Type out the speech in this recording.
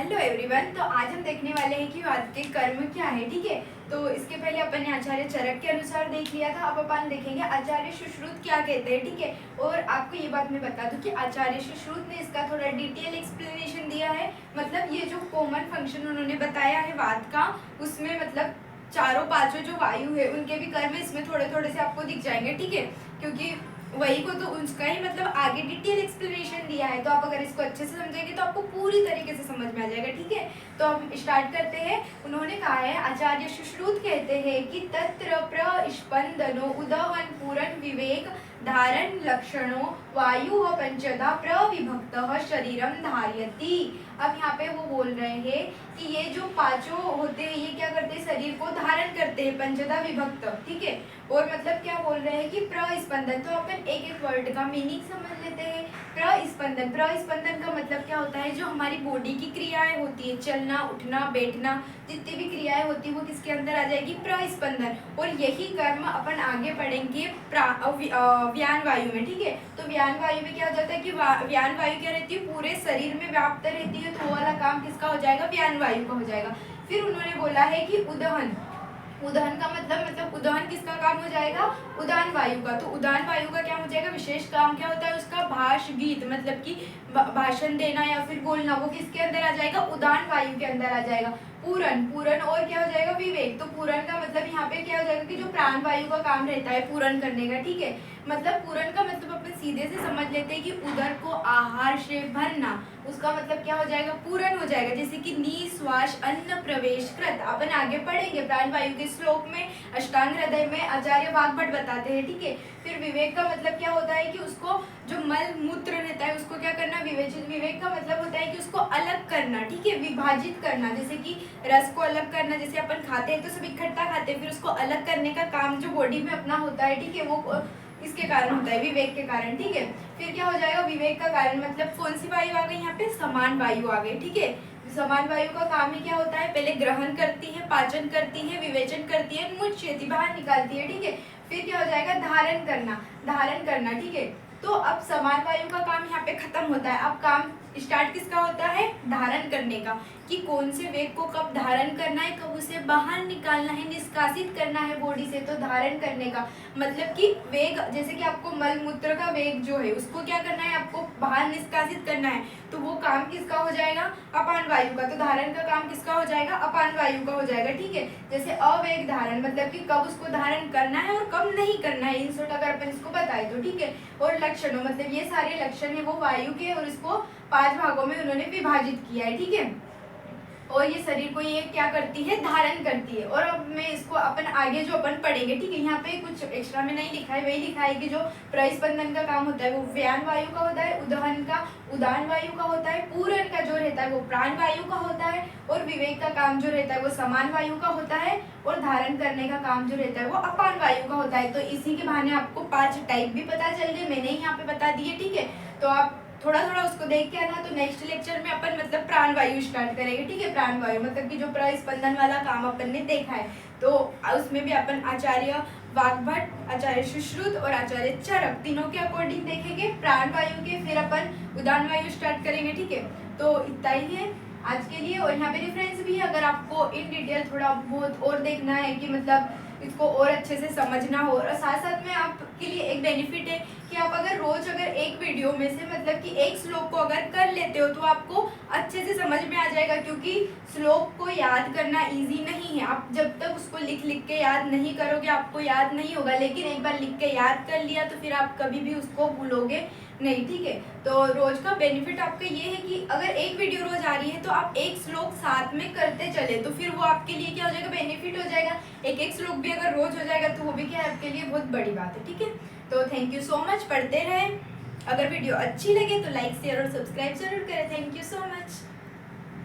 Hello everyone. तो आज हम देखने वाले हैं कि वाद के कर्म क्या है। ठीक है, तो इसके पहले अपन ने आचार्य चरक के अनुसार देख लिया था। अब अपन देखेंगे आचार्य सुश्रुत क्या कहते हैं। ठीक है, और आपको ये बात मैं बता दूं कि आचार्य सुश्रुत ने इसका थोड़ा डिटेल एक्सप्लेनेशन दिया है। मतलब ये जो कॉमन फंक्शन उन्होंने बताया है वाद का, उसमें मतलब चारों पांचों जो वायु है उनके भी कर्म इसमें थोड़े थोड़े से आपको दिख जाएंगे। ठीक है, क्योंकि वही को तो उसका ही मतलब आगे डिटेल एक्सप्लेनेशन दिया है। तो आप अगर इसको अच्छे से समझेंगे तो आपको पूरी तरीके से समझ में आ जाएगा। ठीक है, तो हम स्टार्ट करते हैं। उन्होंने कहा है, आचार्य सुश्रुत कहते हैं कि तत्र प्रस्पंदनो उदहन पूरन विवेक धारण लक्षणों वायु पंचदा प्रविभक्त शरीरम धारयति। अब यहाँ पे वो बोल रहे हैं कि ये जो पांचों होते हैं ये क्या करते हैं, शरीर को धारण करते हैं, पंचदा विभक्त। ठीक है, और मतलब क्या बोल रहे हैं कि प्रस्पंदन। तो अपन एक एक वर्ड का मीनिंग समझ लेते हैं। प्रस्पंदन, प्रस्पंदन का मतलब क्या होता है, जो हमारी बॉडी की क्रियाएं होती है, चलना उठना बैठना, जितनी भी क्रियाएं होती है वो किसके अंदर आ जाएगी, प्रस्पंदन। और यही कर्म अपन आगे पढ़ेंगे व्यान वायु में। ठीक है, तो व्यान वायु में क्या हो जाता है कि व्यान वायु क्या रहती है, पूरे शरीर में व्याप्त रहती है। तो वो वाला काम किसका हो जाएगा, व्यान वायु का हो जाएगा। फिर उन्होंने बोला है कि उदहन, उदहन का मतलब उदहन किसका काम हो जाएगा, उदान वायु का। तो उदान वायु का क्या हो जाएगा, विशेष काम क्या होता है उसका, भाष गीत, मतलब कि भाषण देना या फिर बोलना, वो किसके अंदर आ जाएगा, उदान वायु के अंदर आ जाएगा। पूरन, पूरन और क्या हो जाएगा, विवेक। तो पूरन का मतलब यहाँ पे क्या हो जाएगा कि जो प्राण वायु का काम रहता है पूरन करने का। ठीक है, मतलब पूरन का मतलब अपन सीधे से समझ लेते हैं कि उदर को आहार से भरना, उसका मतलब क्या हो जाएगा, पूरन हो जाएगा। जैसे कि निश्वास अन्न प्रवेश कृत, अपन आगे पढ़ेंगे प्राण वायु के श्लोक में, अष्टांग हृदय में आचार्य वाग्भट बताते हैं। ठीक है, फिर विवेक का मतलब क्या होता है कि उसको जो मल मूत्र रहता है उसको क्या करना, विवेचित। विवेक का मतलब होता है कि उसको अलग करना। ठीक है, विभाजित करना, जैसे कि रस को अलग करना। जैसे अपन खाते हैं तो सब इकट्ठा खाते हैं, फिर उसको अलग करने का काम जो बॉडी में अपना होता है, ठीक है, वो इसके कारण होता है, विवेक के कारण। ठीक है, फिर क्या हो जाएगा, विवेक का कारण मतलब कौन सी वायु आ गई यहाँ पे, समान वायु आ गई। ठीक है, समान वायु का काम ही क्या होता है, पहले ग्रहण करती है, पाचन करती है, विवेचन करती है, मुच्यति बाहर निकालती है। ठीक है, फिर क्या हो जाएगा, धारण करना, धारण करना। ठीक है, तो अब समान वायु का काम यहाँ पे खत्म होता है। अब काम स्टार्ट किसका होता है, धारण करने का, कि कौन से वेग को कब धारण करना है, कब उसे बाहर निकालना है, निष्कासित करना है बॉडी से। तो धारण करने का मतलब कि वेग, जैसे कि आपको मल मूत्र का वेग जो है उसको क्या करना है, आपको बाहर निष्कासित करना है। तो वो काम किसका हो जाएगा, अपान वायु का। तो धारण का काम किसका हो जाएगा, अपान वायु का हो जाएगा। ठीक है, जैसे अवेग धारण मतलब कि कब उसको धारण करना है और कब नहीं करना है, इन शॉर्ट अगर अपन इसको बताए तो। ठीक है, और लक्षणों मतलब ये सारे लक्षण है वो वायु के, और इसको 5 भागों में उन्होंने विभाजित किया है। ठीक है, और ये शरीर को ये क्या करती है, धारण करती है। और अब मैं इसको अपन आगे जो अपन पढ़ेंगे, ठीक है, यहाँ पे कुछ एक्स्ट्रा में नहीं लिखा है, वही लिखा है कि जो प्रस्पंदन का काम होता है वो व्यान वायु का होता है, उदहन का उदान वायु का होता है, पूरन का जो रहता है वो प्राण वायु का होता है, और विवेक का काम जो रहता है वो समान वायु का होता है, और धारण करने का काम जो रहता है वो अपान वायु का होता है। तो इसी के बहाने आपको 5 टाइप भी पता चल गए, मैंने ही यहाँ पे बता दिए। ठीक है, तो आप थोड़ा थोड़ा उसको देख के आना। तो नेक्स्ट लेक्चर में अपन मतलब प्राण वायु स्टार्ट करेंगे। ठीक है, प्राण वायु मतलब कि जो प्रस्पंदन वाला काम अपन ने देखा है, तो उसमें भी अपन आचार्य वाग्भट, आचार्य सुश्रुत और आचार्य चरक तीनों के अकॉर्डिंग देखेंगे प्राण वायु के, फिर अपन उदान वायु स्टार्ट करेंगे। ठीक है, तो इतना ही है आज के लिए। और यहाँ पे रेफरेंस भी है, अगर आपको इन डिटेल थोड़ा बहुत और देखना है कि मतलब इसको और अच्छे से समझना हो। और साथ साथ में आपके लिए एक बेनिफिट है कि आप अगर रोज अगर एक वीडियो में से मतलब कि एक श्लोक को अगर कर लेते हो तो आपको अच्छे से समझ में आ जाएगा। क्योंकि श्लोक को याद करना इजी नहीं है, आप जब तक उसको लिख लिख के याद नहीं करोगे आपको याद नहीं होगा। लेकिन एक बार लिख के याद कर लिया तो फिर आप कभी भी उसको भूलोगे नहीं। ठीक है, तो रोज का बेनिफिट आपका ये है कि अगर एक वीडियो रोज आ रही है तो आप एक श्लोक साथ में करते चले, तो फिर वो आपके लिए क्या हो जाएगा, बेनिफिट हो जाएगा। एक एक श्लोक भी अगर रोज हो जाएगा तो वो भी क्या है, आपके लिए बहुत बड़ी बात है। ठीक है, तो थैंक यू सो मच, पढ़ते रहें। अगर वीडियो अच्छी लगे तो लाइक शेयर और सब्सक्राइब जरूर करें। Thank you so much.